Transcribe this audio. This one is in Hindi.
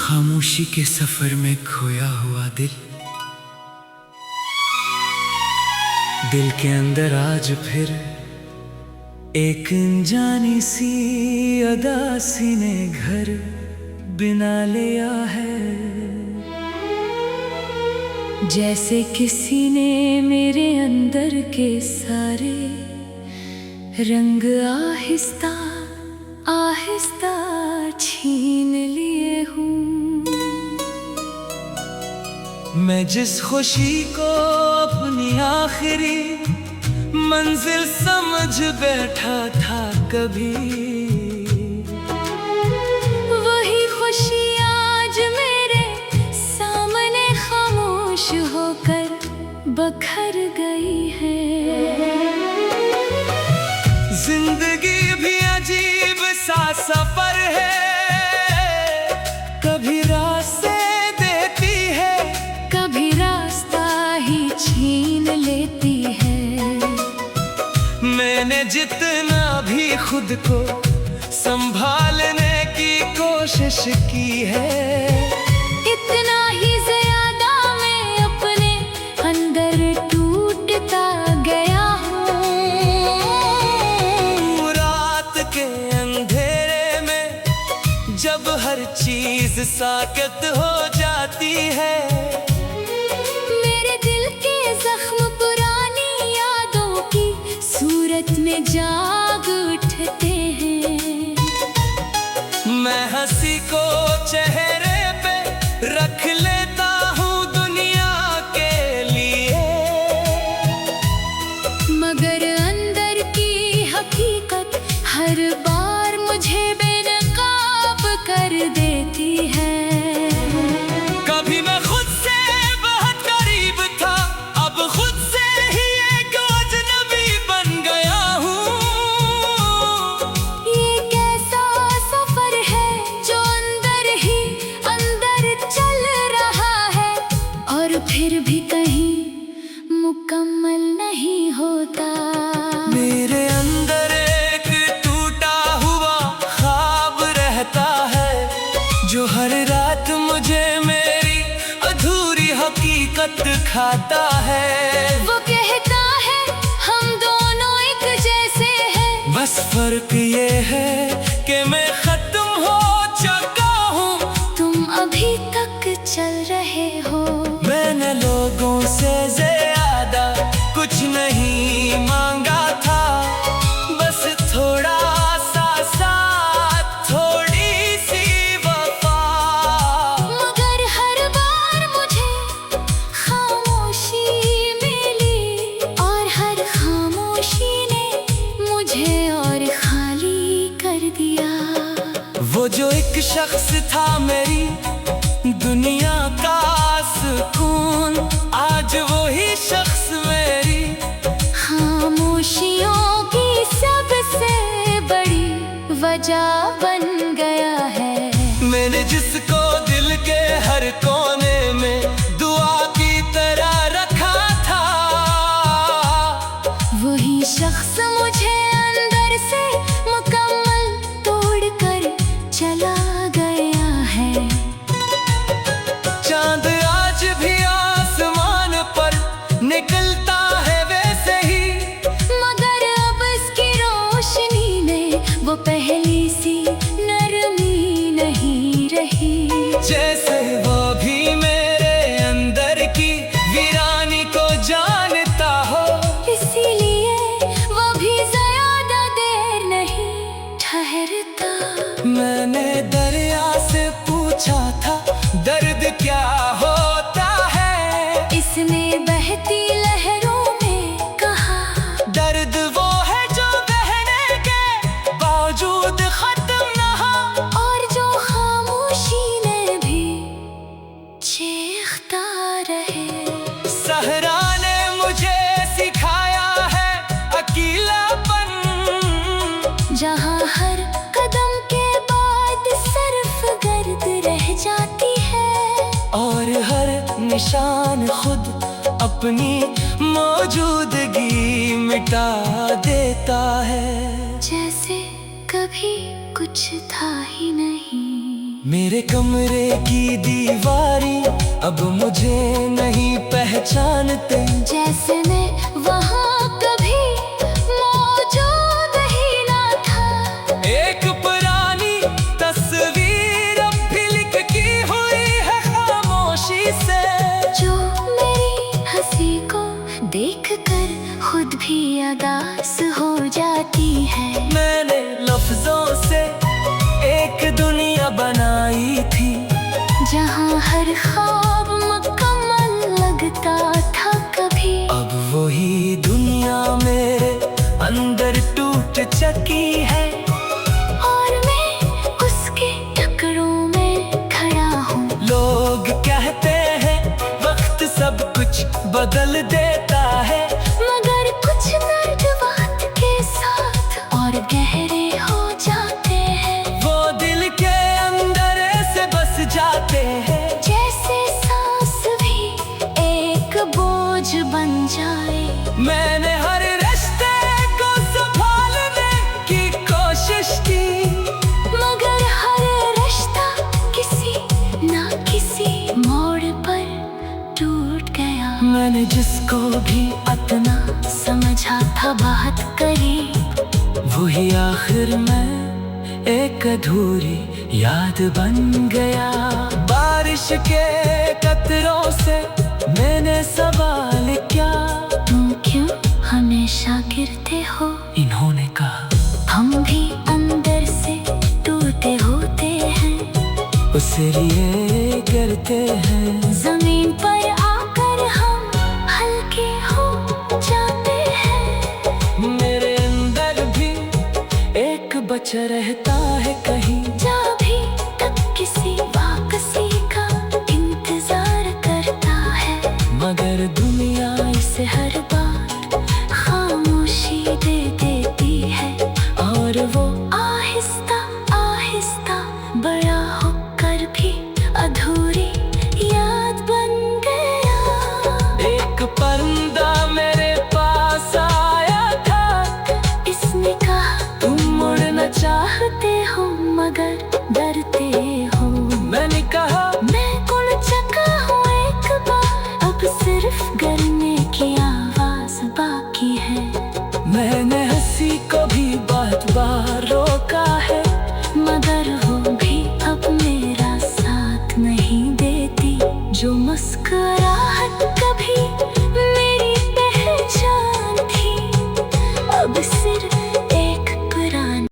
खामोशी के सफर में खोया हुआ दिल के अंदर आज फिर एक अनजानी सी अदासी ने घर बिना लिया है। जैसे किसी ने मेरे अंदर के सारे रंग आहिस्ता आहिस्ता छीन लिए हूँ। मैं जिस खुशी को अपनी आखिरी मंजिल समझ बैठा था कभी, वही खुशी आज मेरे सामने खामोश होकर बखर गई है। जिंदगी भी अजीब सा सफर है, कभी रास्ते देती है, कभी रास्ता ही छीन लेती है। मैंने जितना भी खुद को संभालने की कोशिश की है, इतना ही ज्यादा मैं अपने अंदर टूटता गया हूँ। रात के अंधेरे में जब हर चीज साकत हो जाती है, मेरे दिल के जख्म पुरानी यादों की सूरत में जाग उठते हैं। मैं हंसी को चेहरे पे रख लेता हूँ दुनिया के लिए, मगर अंदर की हकीकत हर बार मुझे बेनकाब कर देती है। कभी मैं खुद से बहुत करीब था, अब खुद से ही एक अजनबी बन गया हूँ। ये कैसा सफर है जो अंदर ही अंदर चल रहा है और फिर भी कहीं मुकम्मल नहीं होता। मेरे अंदर एक टूटा हुआ ख्वाब रहता है, जो हर रात मुझे मेरी अधूरी हकीकत खाता है। वो कहता है हम दोनों एक जैसे हैं, बस फर्क ये है कि मैं खत्म हो चुका हूँ, तुम अभी तक चल रहे हो। मैंने लोगों से ज्यादा कुछ नहीं मांगा था, बस थोड़ा सा साथ, थोड़ी सी वफा। मगर हर बार मुझे खामोशी मिली और हर खामोशी ने मुझे और खाली कर दिया। वो जो एक शख्स था मेरी दुनिया का सुकून, आज वो ही शख्स मेरी खामोशियों की सबसे बड़ी वजह बन गया है। मैंने जिसको दिल के हर कोने में दुआ की तरह रखा था, वही शख्स मुझे अंदर से मुकम्मल तोड़कर चला गया है। चांद आज भी आसमान पर निकलता है वैसे ही, मगर अब इसकी रोशनी में वो पहली सी नरमी नहीं रही। जैसे वो भी मेरे अंदर की वीरानी को जानता हो, इसीलिए वो भी ज्यादा देर नहीं ठहरता। मैंने दरिया से पूछा था दर्द क्या होता है, इसने बहती लहरों में कहा दर्द वो है जो बहने के बावजूद खत्म ना हो, और जो खामोशी ने भी चीखता रहे। सहरा ने मुझे सिखाया है अकेलापन, जहाँ हर कदम के बाद सिर्फ गर्द रह जाती है, और हर निशान खुद अपनी मौजूदगी मिटा देता है। जैसे कभी कुछ था ही नहीं। मेरे कमरे की दीवारी अब मुझे नहीं पहचानते, जैसे मैं वहाँ कभी मौजूद ही ना था। एक पुरानी तस्वीर अब भी लिख की हुई है खामोशी से, जो मेरी हंसी को देखकर खुद भी उदास हो जाती है। मैंने लफ्जों से एक दुनिया बनाई थी, जहाँ हर ख्वाब मुकम्मल लगता था कभी। अब वही दुनिया मेरे अंदर टूट चुकी है, और मैं उसके टुकड़ों में खड़ा हूँ। लोग कहते हैं वक्त सब कुछ बदल देता है, मगर कुछ दर्द वक्त के साथ और गहरे हो जाते हैं। वो दिल के अंदर से बस जाते हैं, जैसे सांस भी एक बोझ बन जाए। मैंने हर रिश्ते को संभालने की कोशिश की, मगर हर रिश्ता किसी ना किसी मोड़ पर टूट गया। मैंने जिसको भी अपना समझा था बात करी, वही आखिर में एक अधूरी याद बन गया। बारिश के कतरों से मैंने सवाल क्या, तुम क्यों हमेशा गिरते हो? इन्होंने कहा हम भी अंदर से टूटे होते हैं, उसे लिए गिरते हैं। जमीन पर आकर हम हल्के हो जाते हैं। मेरे अंदर भी एक बचा रहता है कहीं, जा भी तक किसी वापसी का इंतजार करता है, मगर दुनिया इसे हर बार खामोशी दे देती है। और वो आहिस्ता आहिस्ता बड़ा होकर भी अधूरी याद बन गया। एक परिंदा मेरे पास आया था, इसने कहा तुम मुड़ना चाहते हो मगर